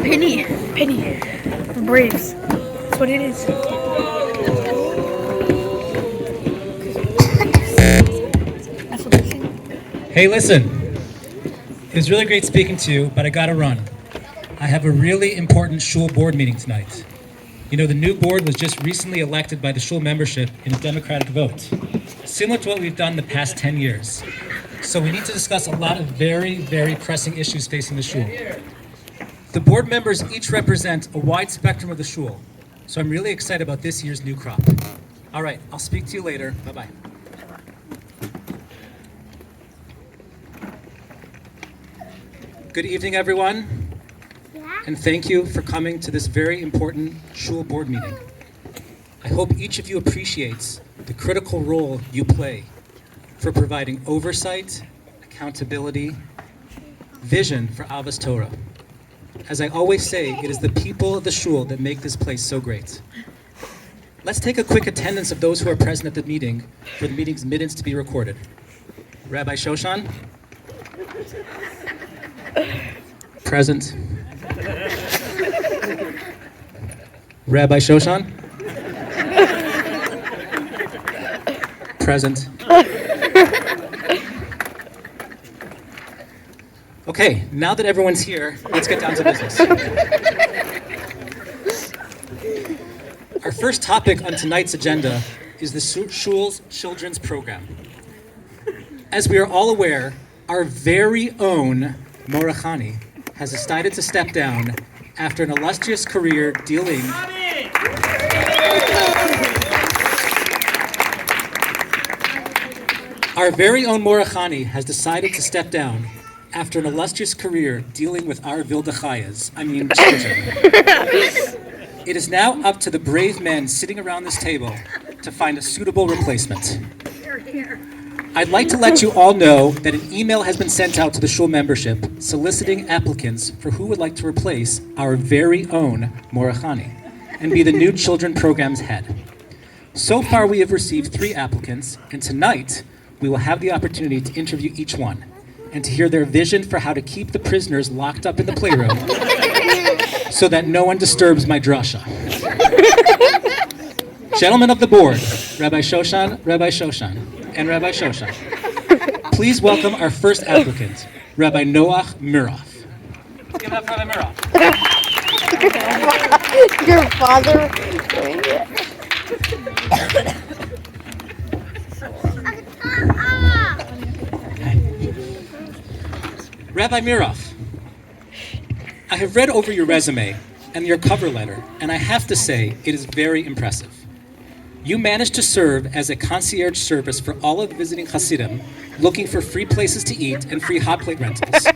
Penny. The Braves. That's what it is. That's what they think. Hey, listen. It was really great speaking to you, but I gotta run. I have a really important shul board meeting tonight. You know, the new board was just recently elected by the shul membership in a democratic vote, similar to what we've done the past 10 years. So we need to discuss a lot of very, very pressing issues facing the shul. The board members each represent a wide spectrum of the shul, so I'm really excited about this year's new crop. All right, I'll speak to you later. Bye-bye. Good evening, everyone. And thank you for coming to this very important shul board meeting. I hope each of you appreciates the critical role you play for providing oversight, accountability, vision for Ahavas Torah. As I always say, it is the people of the shul that make this place so great. Let's take a quick attendance of those who are present at the meeting for the meeting's minutes to be recorded. Rabbi Shoshan? Present. Rabbi Shoshan? Present. Okay, now that everyone's here, let's get down to business. Our first topic on tonight's agenda is the shul's children's program. As we are all aware, our very own Morachani has decided to step down after an illustrious career dealing Our very own Morachani has decided to step down after an illustrious career dealing with our Vildachayas, children. It is now up to the brave men sitting around this table to find a suitable replacement. I'd like to let you all know that an email has been sent out to the shul membership soliciting applicants for who would like to replace our very own Morachani and be the new children program's head. So far we have received 3 applicants, and tonight we will have the opportunity to interview each one and to hear their vision for how to keep the prisoners locked up in the playroom so that no one disturbs my drasha. Gentlemen of the board, Rabbi Shoshan, and Rabbi Shoshan, please welcome our first applicant, Rabbi Noach Miroff. Give it up for Rabbi Miroff. Your father doing it. Rabbi Miroff, I have read over your resume and your cover letter, and I have to say it is very impressive. You managed to serve as a concierge service for all of the visiting Hasidim, looking for free places to eat and free hot plate rentals.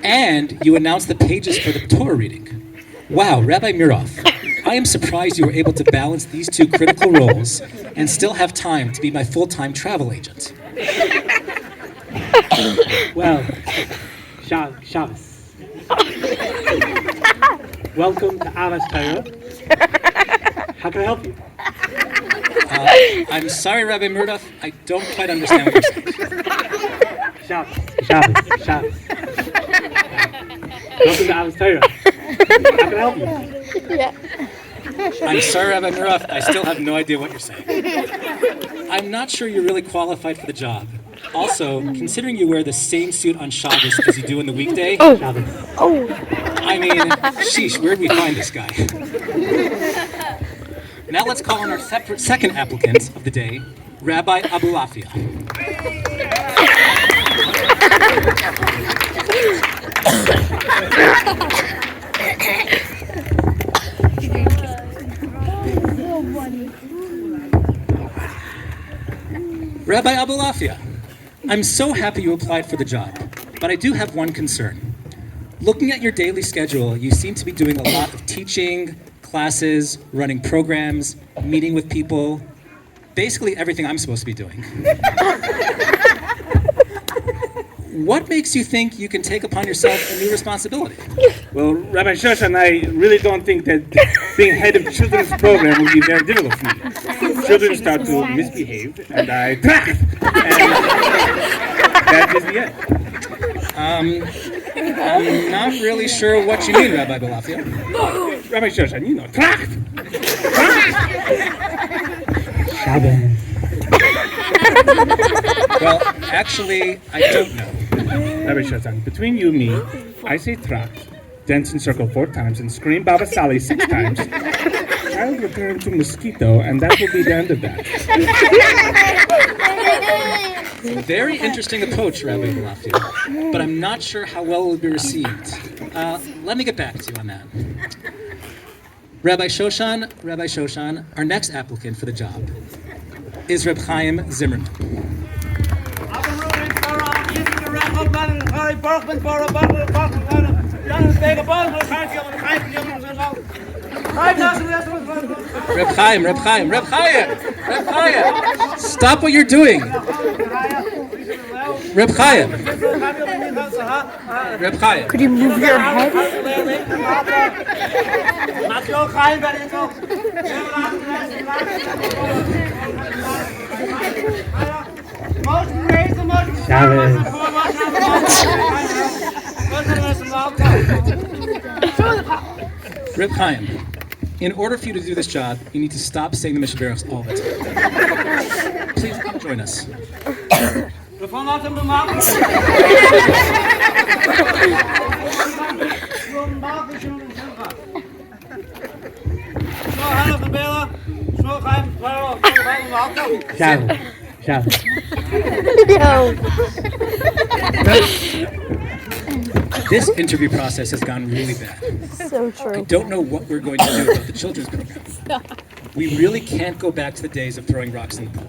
And you announced the pages for the Torah reading. Wow, Rabbi Miroff, I am surprised you were able to balance these 2 critical roles and still have time to be my full-time travel agent. Well, Shabbos. Welcome to Ahavas Torah. How can I help you? I'm sorry, Rabbi Miroff, I don't quite understand what you're saying. Shabbos. Welcome to Ahavas Torah. How can I help you? Yeah. I'm sorry, Rabbi Miroff, I still have no idea what you're saying. I'm not sure you're really qualified for the job. Also, considering you wear the same suit on Shabbos as you do on the weekday, I mean, sheesh, where did we find this guy? Now let's call on our second applicant of the day, Rabbi Aboulafia. Rabbi Aboulafia, I'm so happy you applied for the job, but I do have one concern. Looking at your daily schedule, you seem to be doing a lot of teaching, classes, running programs, meeting with people, basically everything I'm supposed to be doing. What makes you think you can take upon yourself a new responsibility? Well, Rabbi Shoshan, I really don't think that being head of children's program will be very difficult for me. Children start to misbehave, and I track, and that is the end. I'm not really sure what you mean, Rabbi Aboulafia. Rabbi Shoshan, you know, tracht! Shabbos. Well, actually, I don't know. Rabbi Shoshan, between you and me, I say tracht, dance in circle 4 times, and scream Baba Sali 6 times. Child will turn into a mosquito, and that will be the end of that. Very interesting approach, Rabbi Aboulafia, but I'm not sure how well it will be received. Let me get back to you on that. Rabbi Shoshan, our next applicant for the job is Reb Chaim Zimmerman. Reb Chaim! Stop what you're doing! Reb Chaim! Could you move your head? Reb Chaim, in order for you to do this job, you need to stop saying the Mishnah all the time. Please come join us. Shabbos. This interview process has gone really bad. So I true. don't know what we're going to do about the children's program. We really can't go back to the days of throwing rocks in the pool.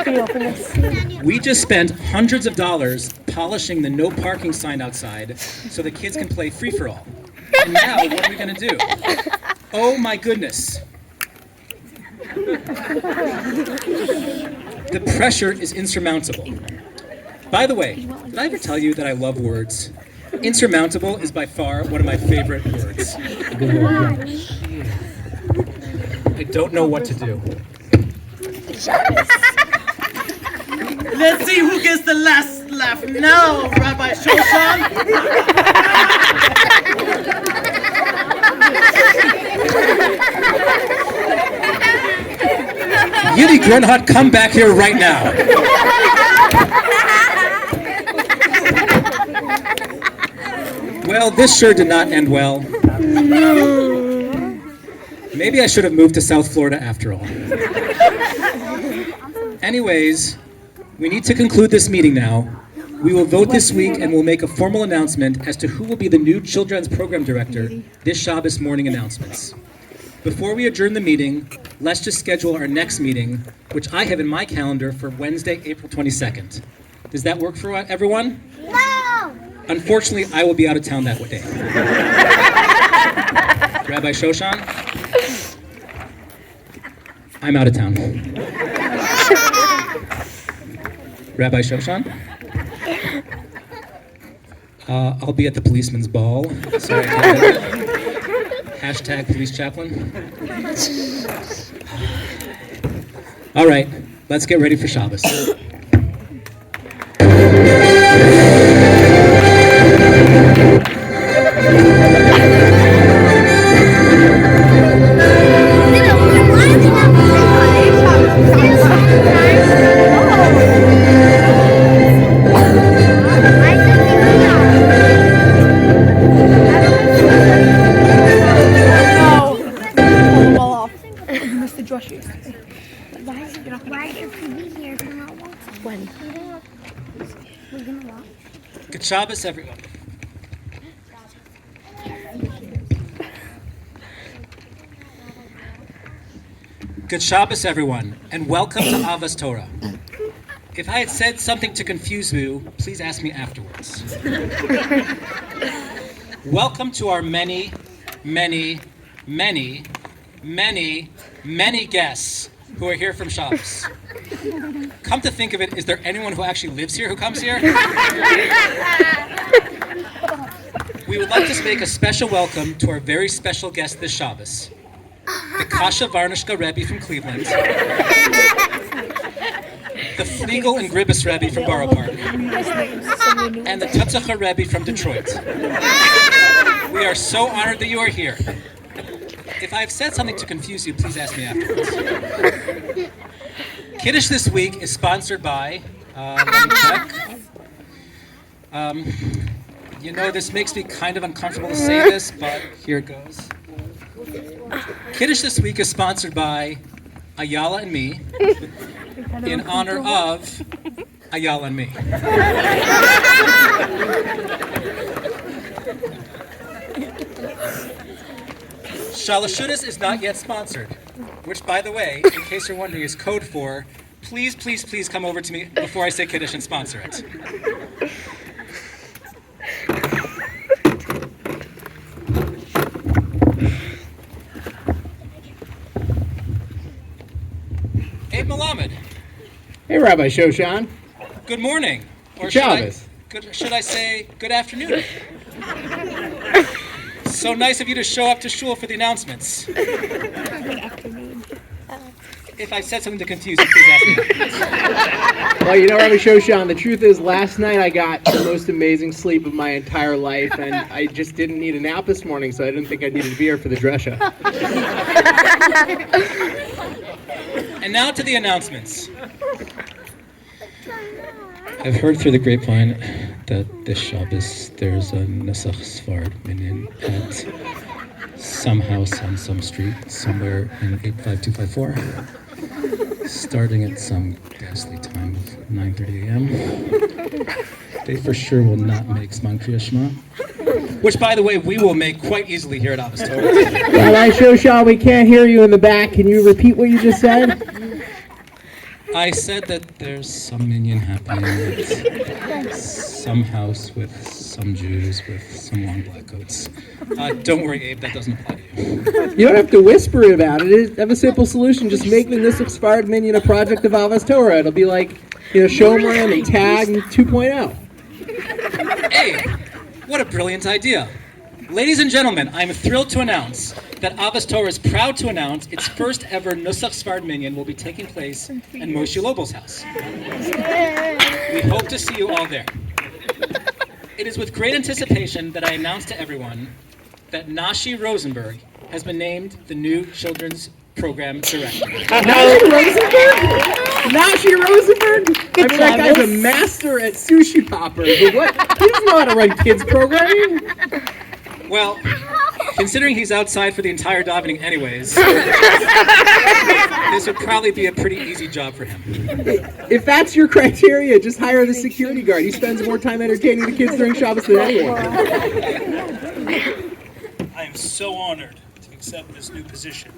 Can you open this? We just spent hundreds of dollars polishing the no parking sign outside so the kids can play free-for-all. And now, what are we going to do? Oh my goodness. The pressure is insurmountable. By the way, did I ever tell you that I love words? Insurmountable is by far one of my favorite words. I don't know what to do. Let's see who gets the last laugh now, Rabbi Shoshan. Yiddy Grunhut, come back here right now. Well, this sure did not end well. Maybe I should have moved to South Florida after all. Anyways, we need to conclude this meeting now. We will vote this week and we'll make a formal announcement as to who will be the new Children's Program Director this Shabbos morning announcements. Before we adjourn the meeting, let's just schedule our next meeting, which I have in my calendar for Wednesday, April 22nd. Does that work for everyone? No! Unfortunately, I will be out of town that day. Rabbi Shoshan? I'm out of town. Rabbi Shoshan? I'll be at the policeman's ball. Sorry. Hashtag police chaplain. All right, let's get ready for Shabbos. Good Shabbos, everyone. Good Shabbos, everyone, and welcome to Ahavas Torah. If I had said something to confuse you, please ask me afterwards. Welcome to our many, many, many, many, many guests who are here from Shabbos. Come to think of it, is there anyone who actually lives here who comes here? We would like to make a special welcome to our very special guest this Shabbos, the Kasha Varnishka Rebbe from Cleveland, the Fliegel and Gribus Rebbe from Borough Park, and the Tutsacher Rebbe from Detroit. We are so honored that you are here. If I have said something to confuse you, please ask me afterwards. Kiddush this week is sponsored by, let me check. You know, this makes me kind of uncomfortable to say this, but here it goes. Kiddush this week is sponsored by Ayala and me in honor of Ayala and me. Shalashudas is not yet sponsored, which, by the way, in case you're wondering, is code for please, please, please come over to me before I say Kiddush and sponsor it. Abe Melamed. Hey, Rabbi Shoshan. Good morning. Or Shabbos. should I say good afternoon? So nice of you to show up to shul for the announcements. If I said something to confuse you, please ask me. Well, you know, Rabbi Shoshan, the truth is last night I got the most amazing sleep of my entire life, and I just didn't need a nap this morning, so I didn't think I needed to be here for the dresha. And now to the announcements. I've heard through the grapevine that this Shabbos there's a Nesach Sfard minyan at some house on some street somewhere in 85254, starting at some ghastly time of 9:30 a.m. They for sure will not make Zman Kriya Shema, which, by the way, we will make quite easily here at Ahavas Torah. Rabbi Shoshan, we can't hear you in the back. Can you repeat what you just said? I said that there's some minyan happening at some house with some Jews with some long black coats. Don't worry, Abe, that doesn't apply to you. You don't have to whisper about it. Have a simple solution. Just make the Nisuk Sfard Minyan a project of Ahavas Torah. It'll be like, Shomran and Tag 2.0. Abe, what a brilliant idea. Ladies and gentlemen, I'm thrilled to announce that Ahavas Torah is proud to announce its first ever Nusach Sfard Minyan will be taking place in Moshe Lobel's house. We hope to see you all there. It is with great anticipation that I announce to everyone that Nashi Rosenberg has been named the new children's program director. Nashi Rosenberg? I mean, that guy's a master at sushi poppers. But what? He doesn't know how to run kids programming. Well, considering he's outside for the entire davening anyways, this would probably be a pretty easy job for him. If that's your criteria, just hire the security guard. He spends more time entertaining the kids during Shabbos than anyone. I am so honored to accept this new position.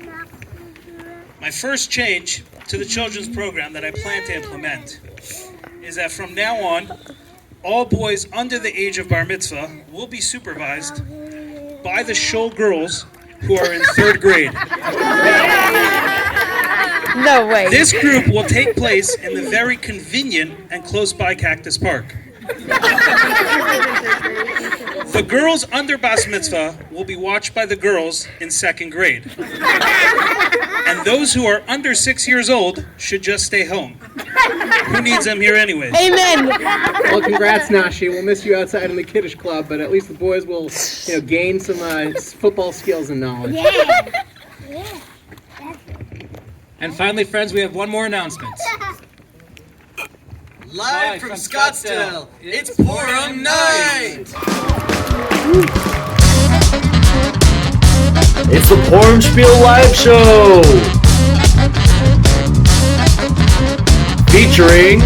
My first change to the children's program that I plan to implement is that from now on, all boys under the age of bar mitzvah will be supervised by the shul girls who are in 3rd grade. No way. This group will take place in the very convenient and close by Cactus Park. The girls under Bas Mitzvah will be watched by the girls in 2nd grade. And those who are under 6 years old should just stay home. Who needs them here anyways? Amen. Well, congrats, Nashi. We'll miss you outside in the Kiddush Club, but at least the boys will, gain some football skills and knowledge. And finally, friends, we have one more announcement. Live from Scottsdale, it's Purim night! It's the Purim Shpiel live show! Featuring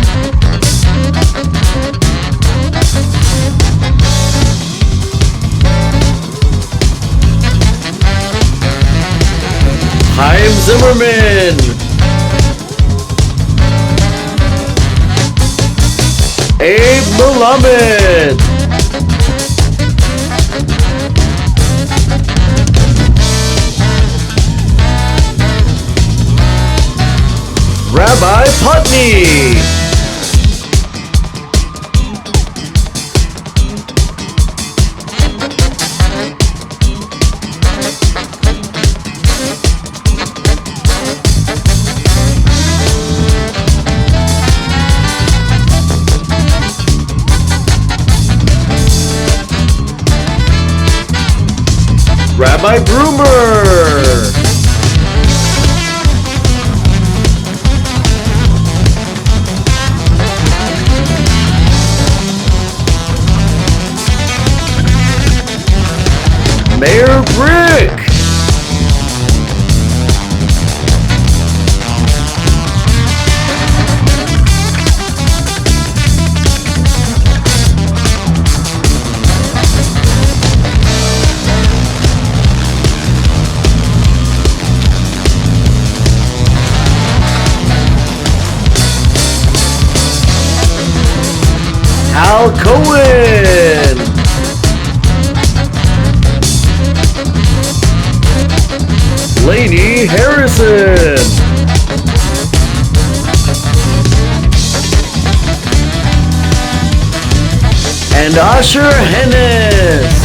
Chaim Zimmerman, Abe Melamed, Rabbi Putney, Rabbi Brumer. Meir Brick. Al Cohen. Lainey Harrison. And Asher Hennis.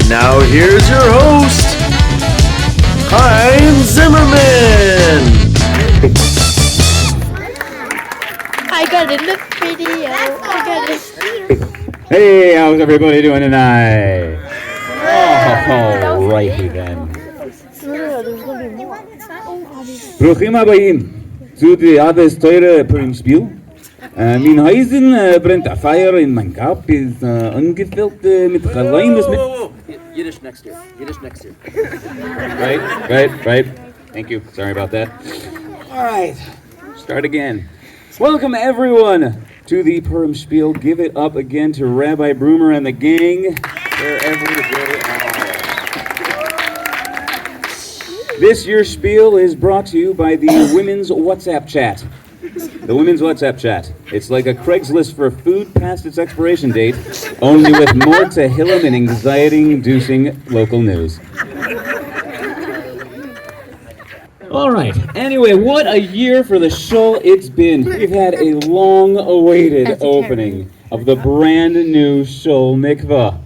Now here's your host, Chaim Zimmerman. I got in the video. I got it. Hey, how's everybody doing tonight? Oh, righty then. Bruchim habayim zu die Ahavas Torah Purim Shpiel. Mein Häusen brennt a fire in mein Kopf ist angefüllt mit Chalayim. Yiddish next year. Yiddish next year. Right. Thank you. Sorry about that. All right. Start again. Welcome everyone to the Purim Shpiel. Give it up again to Rabbi Brumer and the gang, wherever they are. This year's Spiel is brought to you by the Women's WhatsApp Chat. The Women's WhatsApp Chat. It's like a Craigslist for food past its expiration date, only with more Tehillim and anxiety-inducing local news. All right. Anyway, what a year for the shul it's been. We've had a long-awaited opening of the brand new shul mikvah,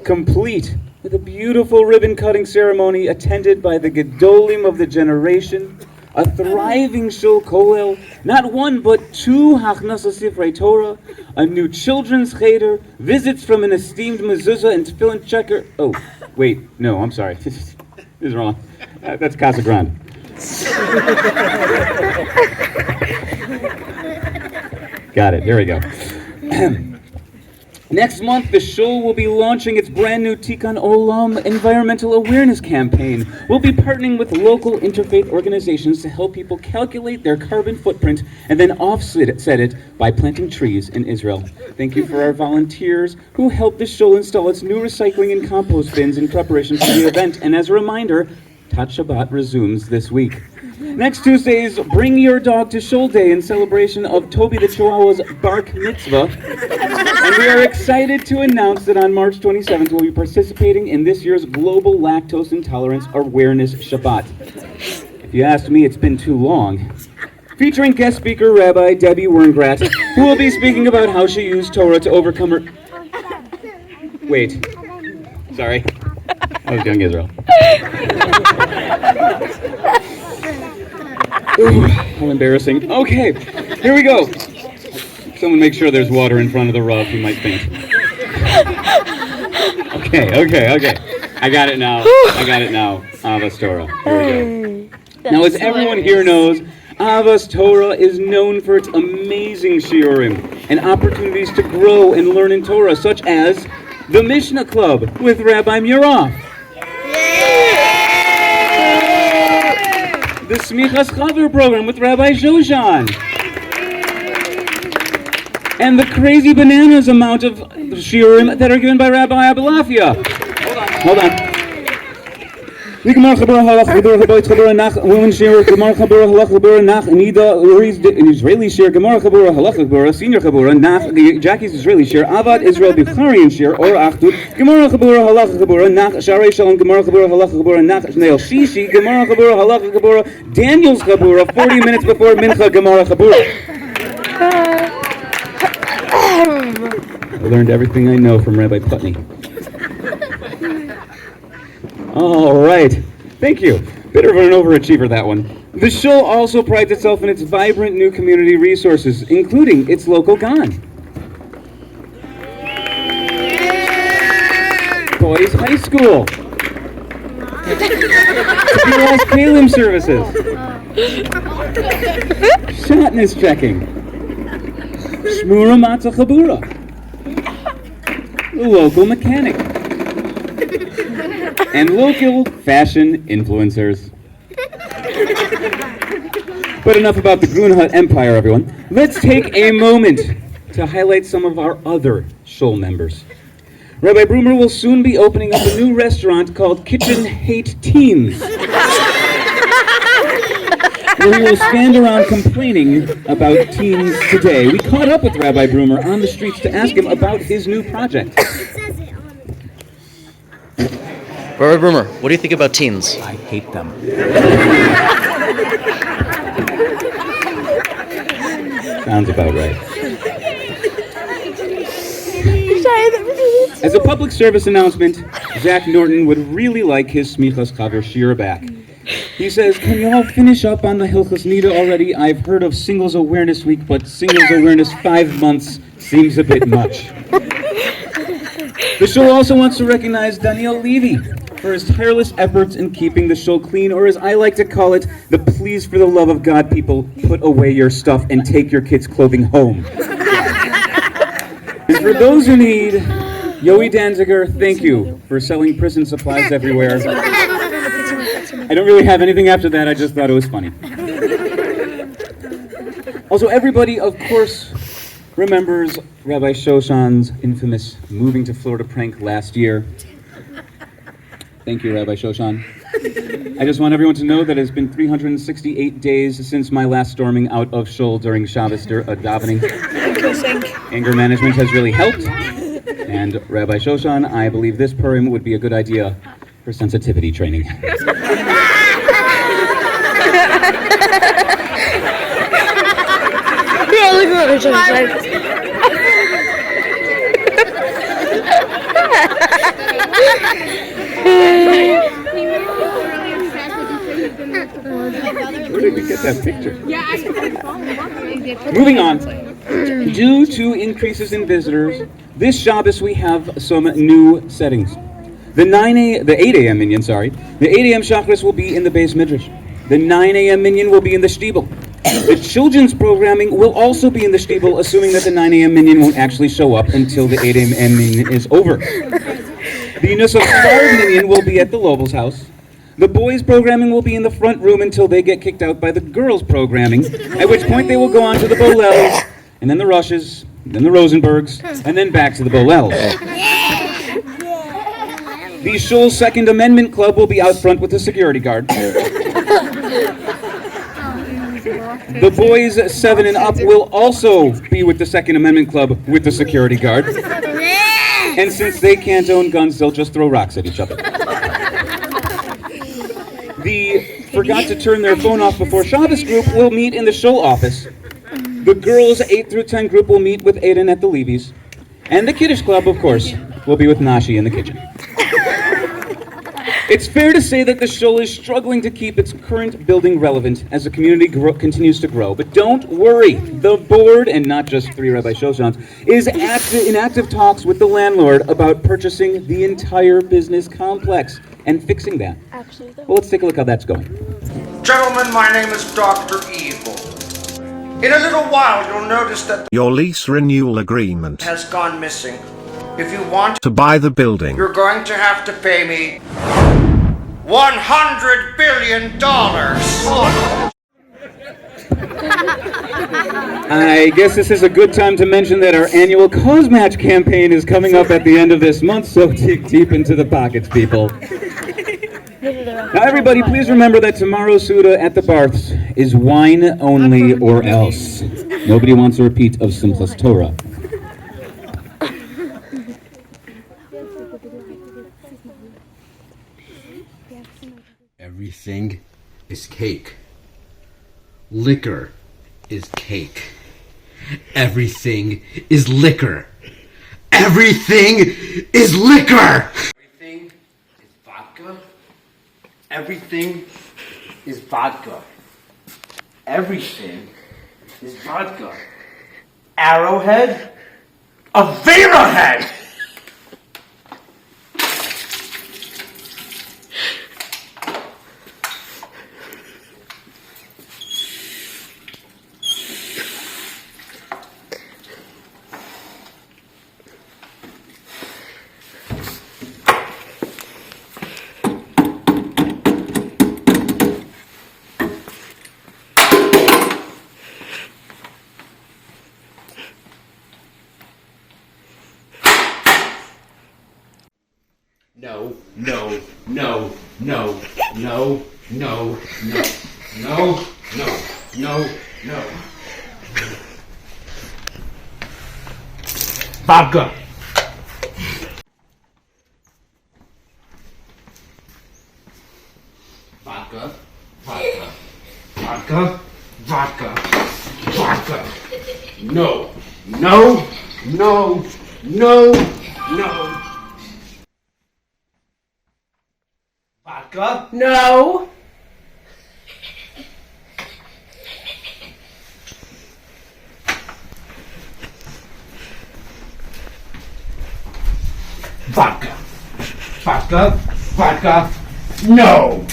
complete with a beautiful ribbon-cutting ceremony attended by the gedolim of the generation, a thriving shul kollel, not one but two hachnasas sifrei Torah, a new children's cheder, visits from an esteemed mezuzah and tefillin checker. Oh, wait, no, I'm sorry. This is wrong. That's Casa Grande. Got it. Here we go. Next month, the shul will be launching its brand new Tikkun Olam environmental awareness campaign. We'll be partnering with local interfaith organizations to help people calculate their carbon footprint and then offset it by planting trees in Israel. Thank you for our volunteers who helped the shul install its new recycling and compost bins in preparation for the event. And as a reminder, Tat Shabbat resumes this week. Next Tuesday is Bring Your Dog to Shul Day in celebration of Toby the Chihuahua's Bark Mitzvah. And we are excited to announce that on March 27th we'll be participating in this year's Global Lactose Intolerance Awareness Shabbat. If you ask me, it's been too long. Featuring guest speaker Rabbi Debbie Werngrat, who will be speaking about how she used Torah to overcome her... Wait. Sorry. I was young Israel. Ooh, how embarrassing. Okay, here we go. Someone make sure there's water in front of the rug, you might faint. Okay. I got it now. Ahavas Torah. Here we go. Now, as everyone here knows, Ahavas Torah is known for its amazing shiurim and opportunities to grow and learn in Torah, such as the Mishnah Club with Rabbi Meir, the Smichas Chaver program with Rabbi Zhozhan, and the crazy bananas amount of shiurim that are given by Rabbi Aboulafia. Hold on. Gemara Chabura Halach Chabura Chabura Chabura Nach Women Shir Gemara Chabura Halach Chabura Nach Nida Israeli Shir Gemara Chabura Halach Chabura Senior Chabura Nach Jackie's Israeli Shir Avad Israel Bichlarian Shir Or Achdut Gemara Chabura Halach Chabura Nach Sharei Shalom Gemara Chabura Halach Chabura Nach Shneil Shishi Gemara Chabura Halach Chabura Daniel's Chabura 40 minutes before Mincha Gemara Chabura. I learned everything I know from Rabbi Putney. All right. Thank you. Bit of an overachiever, that one. The shul also prides itself in its vibrant new community resources, including its local gan. Boy, boys' high school. Computerized Kalim services. Shotness checking. Shmura Matzah Chabura. The local mechanic. And local fashion influencers. But enough about the Grunhut Empire, everyone. Let's take a moment to highlight some of our other Shul members. Rabbi Brumer will soon be opening up a new restaurant called Kitchen Hate Teens, where he will stand around complaining about teens today. We caught up with Rabbi Brumer on the streets to ask him about his new project. Rabbi Brumer, what do you think about teens? I hate them. Sounds about right. As a public service announcement, Zach Norton would really like his Smichas Chaver Shira back. He says, can you all finish up on the Hilchos Nida already? I've heard of Singles Awareness Week, but Singles Awareness 5 months seems a bit much. The show also wants to recognize Daniel Levy for his tireless efforts in keeping the show clean, or as I like to call it, the please for the love of God people, put away your stuff and take your kids' clothing home. And for those who need, Yoey Danziger, thank you for selling prison supplies everywhere. I don't really have anything after that, I just thought it was funny. Also, everybody, of course, remembers Rabbi Shoshan's infamous moving to Florida prank last year. Thank you, Rabbi Shoshan. I just want everyone to know that it's been 368 days since my last storming out of Shul during Shabbos davening. Anger management has really helped. And Rabbi Shoshan, I believe this Purim would be a good idea for sensitivity training. Where did we get that picture? Moving on. Due to increases in visitors, this Shabbos we have some new settings. The 8 a.m. minyan, The 8 a.m. Shachris will be in the Beis Midrash. The 9 a.m. minyan will be in the Shpiel. The children's programming will also be in the Shpiel, assuming that the 9 a.m. minyan won't actually show up until the 8 a.m. minyan is over. The Nusach Star minyan will be at the Lobel's house. The boys' programming will be in the front room until they get kicked out by the girls' programming, at which point they will go on to the Bolels, and then the Rushes, and then the Rosenbergs, and then back to the Bolels. The Shul Second Amendment Club will be out front with the security guard. The boys 7 and up will also be with the Second Amendment Club with the security guard. And since they can't own guns, they'll just throw rocks at each other. The forgot to turn their phone off before Shabbos group will meet in the Shul office. The girls 8 through 10 group will meet with Aiden at the Levy's. And the Kiddush Club, of course, will be with Nashi in the kitchen. It's fair to say that the Shul is struggling to keep its current building relevant as the community continues to grow. But don't worry, the board, and not just 3 Rabbi Shoshans, is in active talks with the landlord about purchasing the entire business complex and fixing that. Well, let's take a look how that's going. Gentlemen, my name is Dr. Evil. In a little while, you'll notice that your lease renewal agreement has gone missing. If you want to buy the building, you're going to have to pay me $100 billion. I guess this is a good time to mention that our annual Cause Match campaign is coming up at the end of this month, so dig deep into the pockets, people. Now, everybody, please remember that tomorrow's Suda at the Barths is wine only or else. Nobody wants a repeat of Simchas Torah. Everything is cake. Liquor is cake. Everything is liquor. Everything is liquor! Everything is vodka. Everything is vodka. Everything is vodka. Arrowhead? A Vera head! No, no, no, no, no, no, no, no, no, no, no. Vodka. Vodka, vodka, vodka, vodka, vodka. No, no, no, no, no. Vodka? No. Vodka. Vodka, vodka, no.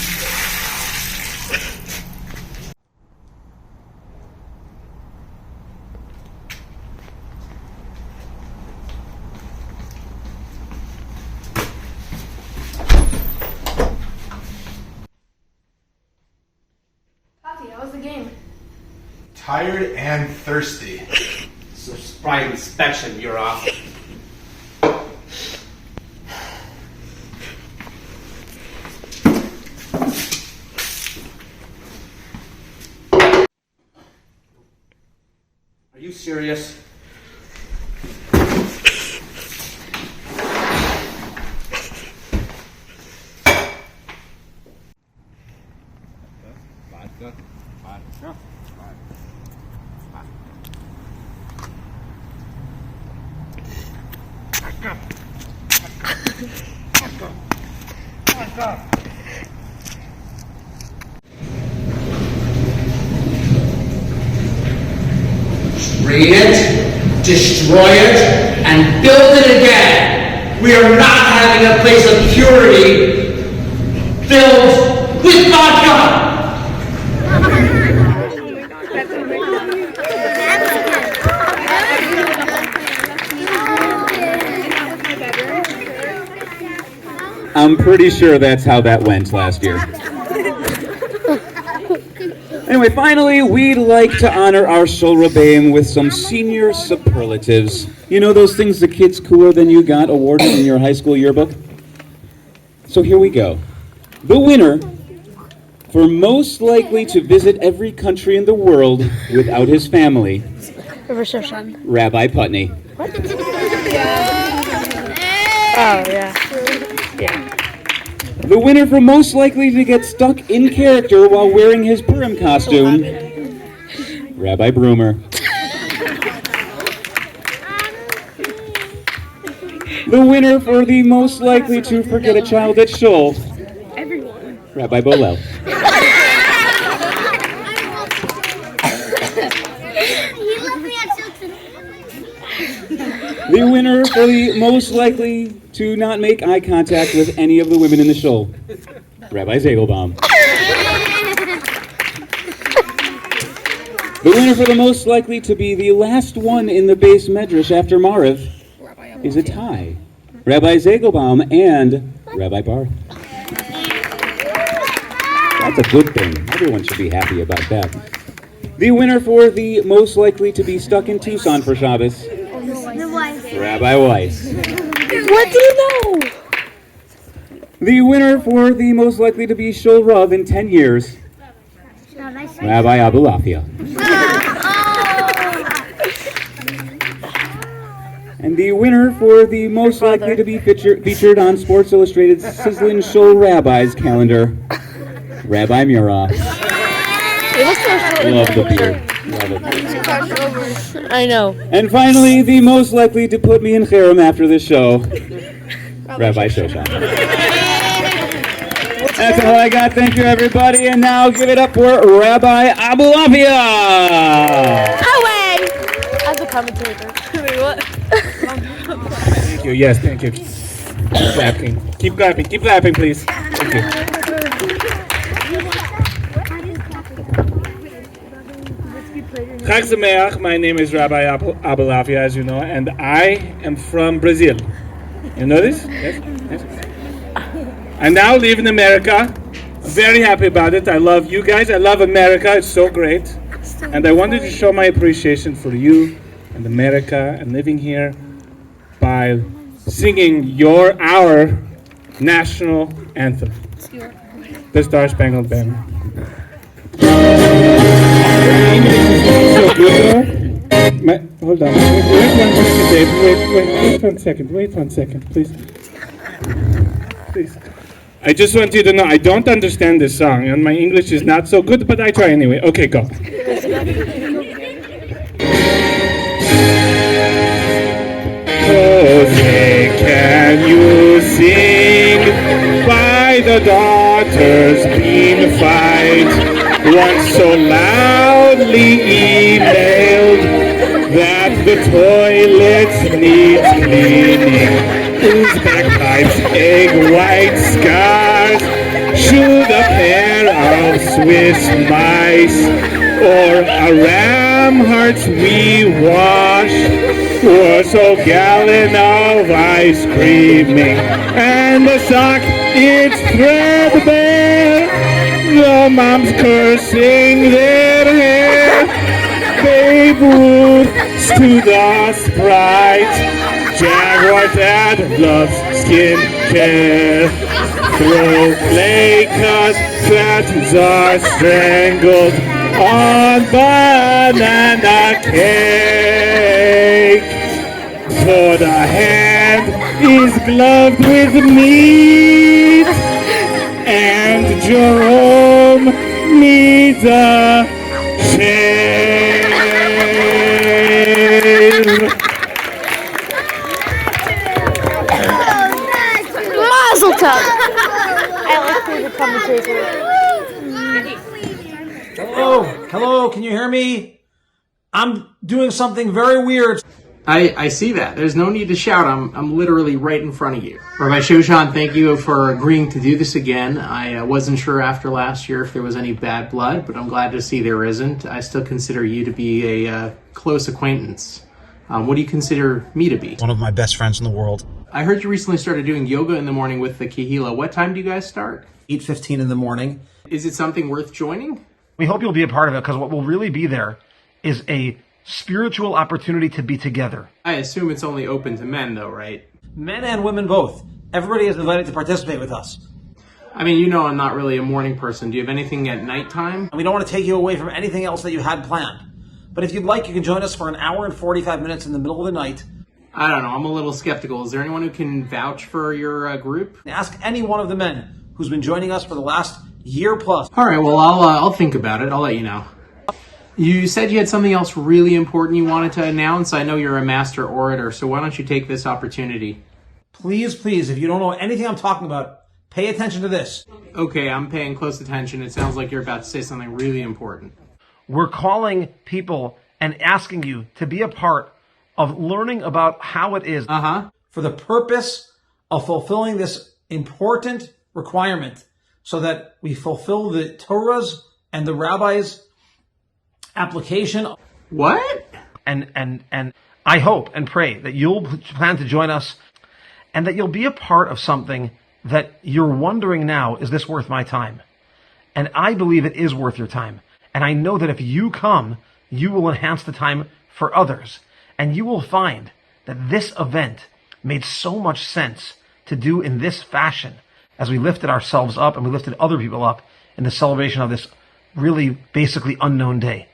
How was the game? Tired and thirsty. Surprise inspection, you're off. Are you serious? Vodka, vodka, Drain it, destroy it, and build it again. We are not having a place of purity filled with vodka. I'm pretty sure that's how that went last year. Anyway, finally, we'd like to honor our Shul Rabbeim with some senior superlatives. You know those things the kids cooler than you got awarded in your high school yearbook? So here we go. The winner for most likely to visit every country in the world without his family, Rabbi Putney. What? Oh, yeah. Yeah. The winner for most likely to get stuck in character while wearing his Purim costume, Rabbi Brumer. The winner for the most likely to forget a child at Shul, Rabbi Bolel. The winner for the most likely to not make eye contact with any of the women in the shul, Rabbi Zagelbaum. The winner for the most likely to be the last one in the base medrash after Mariv is a tie, Rabbi Zagelbaum and Rabbi Barth. That's a good thing. Everyone should be happy about that. The winner for the most likely to be stuck in Tucson for Shabbos, Rabbi Weiss. What do you know? The winner for the most likely to be Shul Rav in 10 years, Rabbi Aboulafia. And the winner for the most likely to be featured on Sports Illustrated's Sizzling Shul Rabbis calendar, Rabbi Meir. Love the beard. Love it. I know. And finally, the most likely to put me in cherem after this show, Rabbi Shoshan. That's all I got. Thank you, everybody. And now give it up for Rabbi Aboulafia. Away! As a commentator. Wait, what? Thank you. Yes, thank you. Keep clapping. Keep clapping. Keep clapping, please. Thank you. Chag Sameach. My name is Rabbi Aboulafia, as you know, and I am from Brazil. You know this? Yes? Yes. I now live in America. I'm very happy about it. I love you guys. I love America. It's so great. And I wanted to show my appreciation for you and America and living here by singing our national anthem. The Star Spangled Banner. Hold on. Wait one second, please. Please. I just want you to know I don't understand this song, and my English is not so good, but I try anyway. Okay, go. Jose, can you sing by the daughter's beam fight, once so loudly emailed that the toilets needs cleaning, whose bagpipes egg white scars, should a pair of Swiss mice or a ram hearts we wash, or so gallon of ice creaming, and the sock it's threadbare, the moms cursing their hair, Babe Ruth to the Sprite, Jaguar Dad loves skincare, throw clay cassettes are strangled on banana cake, for the hand is gloved with meat, and Jerome needs a shave. Mazel tov. I like the commentator. Hello, can you hear me? I'm doing something very weird. I see that. There's no need to shout. I'm literally right in front of you. Rabbi Shoshan, thank you for agreeing to do this again. I wasn't sure after last year if there was any bad blood, but I'm glad to see there isn't. I still consider you to be a close acquaintance. What do you consider me to be? One of my best friends in the world. I heard you recently started doing yoga in the morning with the Kehila. What time do you guys start? 8:15 in the morning. Is it something worth joining? We hope you'll be a part of it, because what will really be there is a spiritual opportunity to be together. I assume it's only open to men, though, right? Men and women both. Everybody is invited to participate with us. I mean, you know I'm not really a morning person. Do you have anything at nighttime? We don't want to take you away from anything else that you had planned. But if you'd like, you can join us for an hour and 45 minutes in the middle of the night. I don't know. I'm a little skeptical. Is there anyone who can vouch for your group? Ask any one of the men who's been joining us for the last year plus. All right, well, I'll think about it. I'll let you know. You said you had something else really important you wanted to announce. I know you're a master orator, so why don't you take this opportunity? Please, if you don't know anything I'm talking about, pay attention to this. Okay, I'm paying close attention. It sounds like you're about to say something really important. We're calling people and asking you to be a part of learning about how it is. For the purpose of fulfilling this important requirement, so that we fulfill the Torah's and the rabbis' application. What? And I hope and pray that you'll plan to join us, and that you'll be a part of something that you're wondering now, is this worth my time? And I believe it is worth your time. And I know that if you come, you will enhance the time for others. And you will find that this event made so much sense to do in this fashion, as we lifted ourselves up and we lifted other people up in the celebration of this really basically unknown day.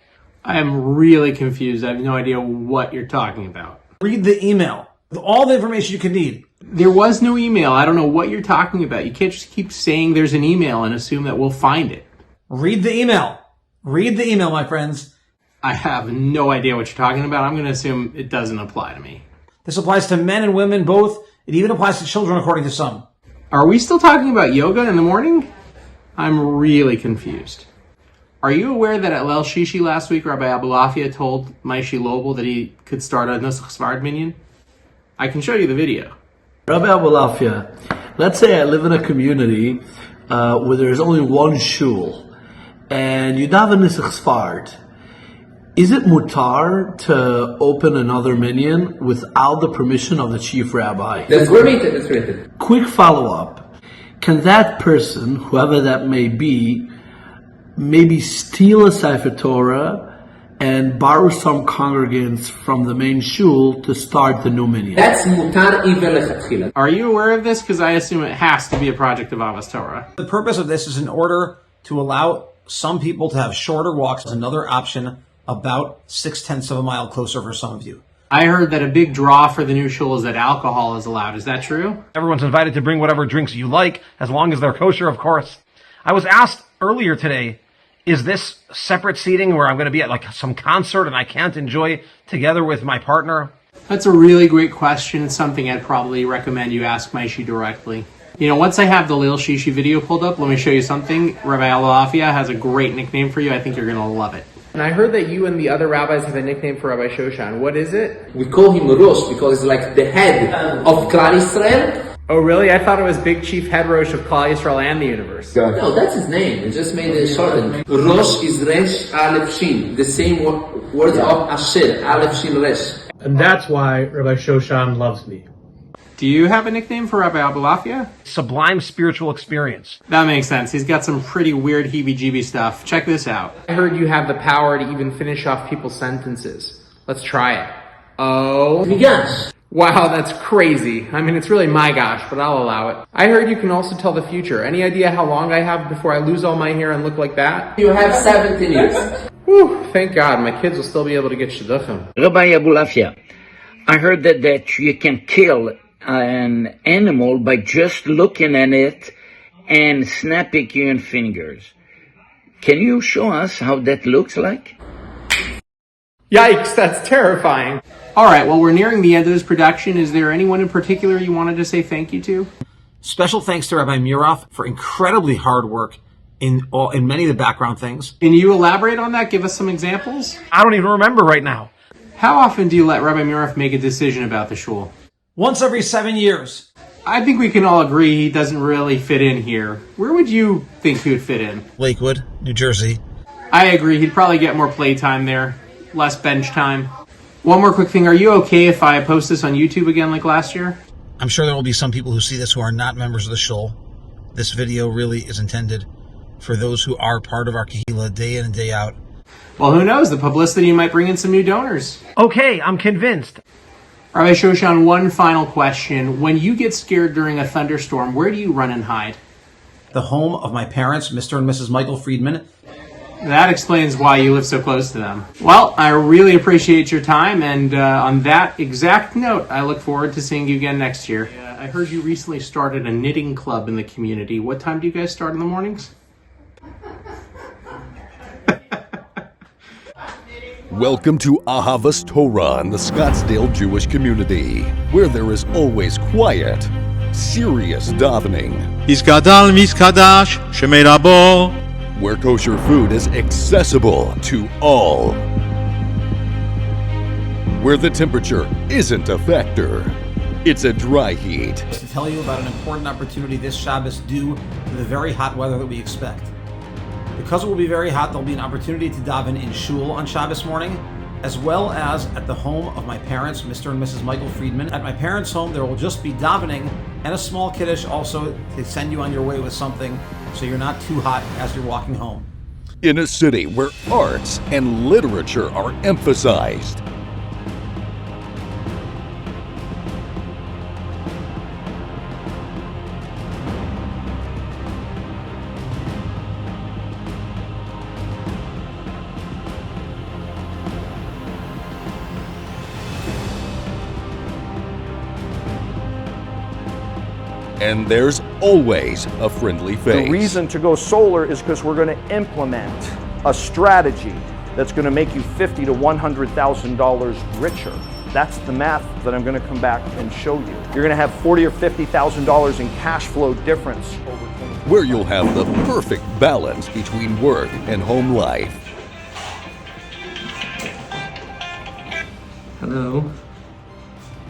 I am really confused. I have no idea what you're talking about. Read the email with all the information you can need. There was no email. I don't know what you're talking about. You can't just keep saying there's an email and assume that we'll find it. Read the email. Read the email, my friends. I have no idea what you're talking about. I'm going to assume it doesn't apply to me. This applies to men and women both. It even applies to children, according to some. Are we still talking about yoga in the morning? I'm really confused. Are you aware that at Leil Shishi last week, Rabbi Aboulafia told Maishi Lobel that he could start a Nusach Svard minyan? I can show you the video. Rabbi Aboulafia, let's say I live in a community where there's only one shul, and you daven Nusach Svard. Is it mutar to open another minyan without the permission of the chief rabbi? That's written. Quick follow-up. Can that person, whoever that may be, maybe steal a Sefer Torah and borrow some congregants from the main shul to start the new minyan. That's mutar even lechatchila. Are you aware of this? Because I assume it has to be a project of Ahavas Torah. The purpose of this is in order to allow some people to have shorter walks. Another option, about 0.6 of a mile closer for some of you. I heard that a big draw for the new shul is that alcohol is allowed. Is that true? Everyone's invited to bring whatever drinks you like, as long as they're kosher, of course. I was asked earlier today, is this separate seating where I'm going to be at like some concert and I can't enjoy together with my partner? That's a really great question. It's something I'd probably recommend you ask Maishi directly. You know, once I have the Lil Shishi video pulled up, let me show you something. Rabbi Aboulafia has a great nickname for you. I think you're going to love it. And I heard that you and the other rabbis have a nickname for Rabbi Shoshan. What is it? We call him Rosh because he's like the head of Klal Yisrael. Oh, really? I thought it was Big Chief Head Rosh of Klal Yisrael and the universe. No, that's his name. It just made it shortened. Rosh is Resh Aleph Shin, the same word of Asher, Aleph Shin Resh. And that's why Rabbi Shoshan loves me. Do you have a nickname for Rabbi Aboulafia? Sublime spiritual experience. That makes sense. He's got some pretty weird heebie-jeebie stuff. Check this out. I heard you have the power to even finish off people's sentences. Let's try it. Oh my gosh. Wow, that's crazy. I mean, it's really my gosh, but I'll allow it. I heard you can also tell the future. Any idea how long I have before I lose all my hair and look like that? You have 17 years. Whew, thank God. My kids will still be able to get shidduchim. Rabbi Aboulafia, I heard that you can kill an animal by just looking at it and snapping your fingers. Can you show us how that looks like? Yikes, that's terrifying. All right, well, we're nearing the end of this production. Is there anyone in particular you wanted to say thank you to? Special thanks to Rabbi Meir for incredibly hard work in many of the background things. Can you elaborate on that? Give us some examples. I don't even remember right now. How often do you let Rabbi Meir make a decision about the shul? Once every 7 years. I think we can all agree he doesn't really fit in here. Where would you think he would fit in? Lakewood, New Jersey. I agree. He'd probably get more play time there, less bench time. One more quick thing. Are you okay if I post this on YouTube again like last year? I'm sure there will be some people who see this who are not members of the shul. This video really is intended for those who are part of our kahila day in and day out. Well, who knows? The publicity might bring in some new donors. Okay, I'm convinced. Rabbi Shoshan, one final question. When you get scared during a thunderstorm, where do you run and hide? The home of my parents, Mr. and Mrs. Michael Friedman. That explains why you live so close to them. Well, I really appreciate your time, and on that exact note, I look forward to seeing you again next year. I heard you recently started a knitting club in the community. What time do you guys start in the mornings? Welcome to Ahavas Torah in the Scottsdale Jewish community, where there is always quiet, serious davening. Izgadal miskadash shemei rabo. Where kosher food is accessible to all. Where the temperature isn't a factor. It's a dry heat. To tell you about an important opportunity this Shabbos due to the very hot weather that we expect. Because it will be very hot, there'll be an opportunity to daven in shul on Shabbos morning, as well as at the home of my parents, Mr. and Mrs. Michael Friedman. At my parents' home, there will just be davening and a small kiddush also to send you on your way with something so you're not too hot as you're walking home. In a city where arts and literature are emphasized. And there's always a friendly face. The reason to go solar is because we're going to implement a strategy that's going to make you $50,000 to $100,000 richer. That's the math that I'm going to come back and show you. You're going to have $40,000 or $50,000 in cash flow difference over time. Where you'll have the perfect balance between work and home life. Hello.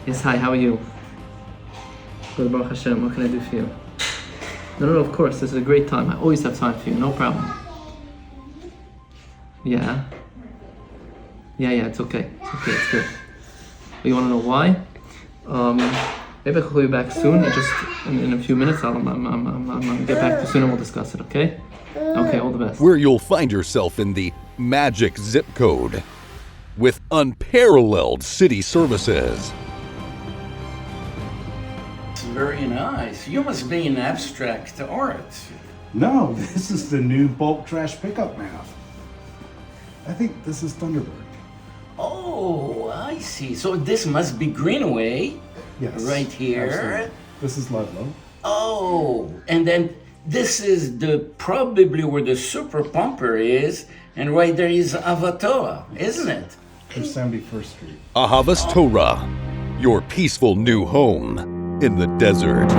Yes, hi, how are you? Good, Baruch Hashem, what can I do for you? No, of course, this is a great time. I always have time for you, no problem. Yeah, it's okay. It's good. You want to know why? Maybe I'll call you back soon. Just in a few minutes, I'm gonna get back to you soon and we'll discuss it, okay? Okay, all the best. Where you'll find yourself in the magic zip code with unparalleled city services. It's very nice. You must be in abstract art. No, this is the new bulk trash pickup map. I think this is Thunderbird. Oh, I see. So this must be Greenway. Yes. Right here. Absolutely. This is Ludlow. Oh, and then this is probably where the super pumper is, and right there is Ahavas Torah, isn't it? For 71st Street. Ahavas Torah, your peaceful new home in the desert.